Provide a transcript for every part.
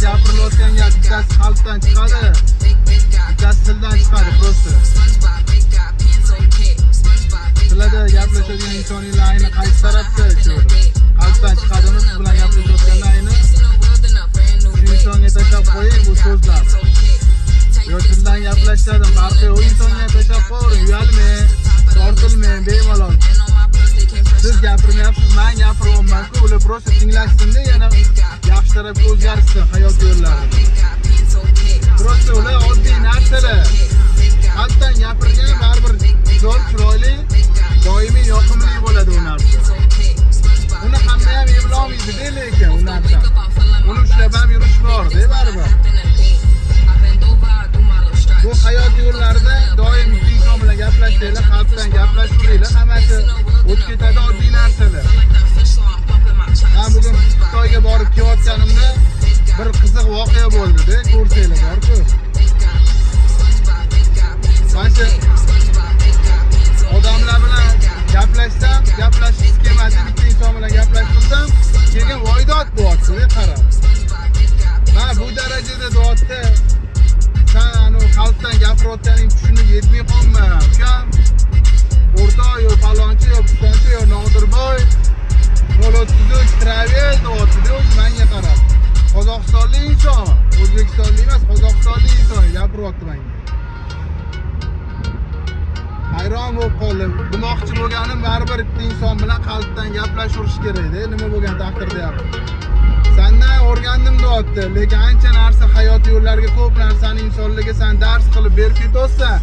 gapirilayotgan gap bittasi qalbdan chiqadi, bittasi tildan chiqadi prosta. Tilada gaplashadigan insonlar ayni qaysi tarafda o'tadi? Qalbdan chiqadimi siz bilan gaplashayotganda ayni shu insonga tashlab qo'ying bu so'zlar. Yo tildan gaplashadi, farqi o insonga tashlab qo'ying, uyalmang, tortilmang, bemalol. Siz gapirmayapsiz, men gapiryapman-ku, ular prosta tinglashsin-da, yana yaxshi tarafga o'zgarsin hayot yo'llari. Prosta ular oddiy narsalar. Qalbdan gapirgan baribir zo'r, chiroyli, doimiy yoqimli bo'ladi u narsa. Uni hamma ham eplolmaydi-da, lekin u narsa. Uni ushlab ham yurish bor-da, baribir. Bu hayot yo'llarida doim inson bilan gaplashinglar, qalbdan gaplashinglar, hammasi o'tib ketadi oddiy narsalar. Men bugun Xitoyga borib kelayotganimda bir qiziq voqea bo'ldi-da, ko'rsanglar bor-ku. Mana odamlar bilan gaplashsam, gaplashishim kelmadi, bitta inson bilan gaplashsam, keyin voydot bo'lyapti-da, qarab. Men bu darajada dodda sen qalbdan gapirayotganing tushunib yetmay qolma. Ukam, o'rtoq yo falonchi yo pistonchi yo Nodirboy, Molotchidoch travel deyapti-da, o'zi menga qarab. Qozog'istonlik inson, O'zbekistonlik emas, Qozog'istonlik inson gapiryapti menga. Hayron bo'lib qoldim. Demoqchi bo'lganim baribir bitta inson bilan qalbdan gaplashish kerak-da, nima bo'lgan taqdirda ham. Sendan o'rgandim deyapti, lekin ancha narsa hayot yo'llariga ko'p narsani insonlarga sen dars qilib berib ketayotsan.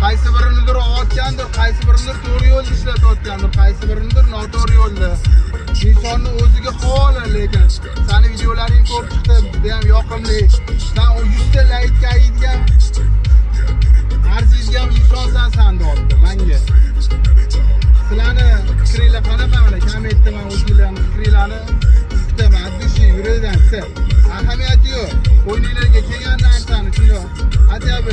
Qaysi birinidir o'tgandir, qaysi birinidir to'g'ri yo'lda ishlatayotgandir, qaysi birinidir noto'g'ri yo'lda. Insonni o'ziga xoli, lekin seni videolaring ko'rib chiqdi, juda ham yoqimli. Sen o 100 ta like aytgan arziydigan insonsan sen deyapti menga. Sizlarni fikringlar qanaqa? Mana kommentda men o'zingizlarning fikringlarni kutaman. Dushi yuragidan siz. Ahamiyati yo'q. Qo'yninglarga kelgan narsani shunday aytib,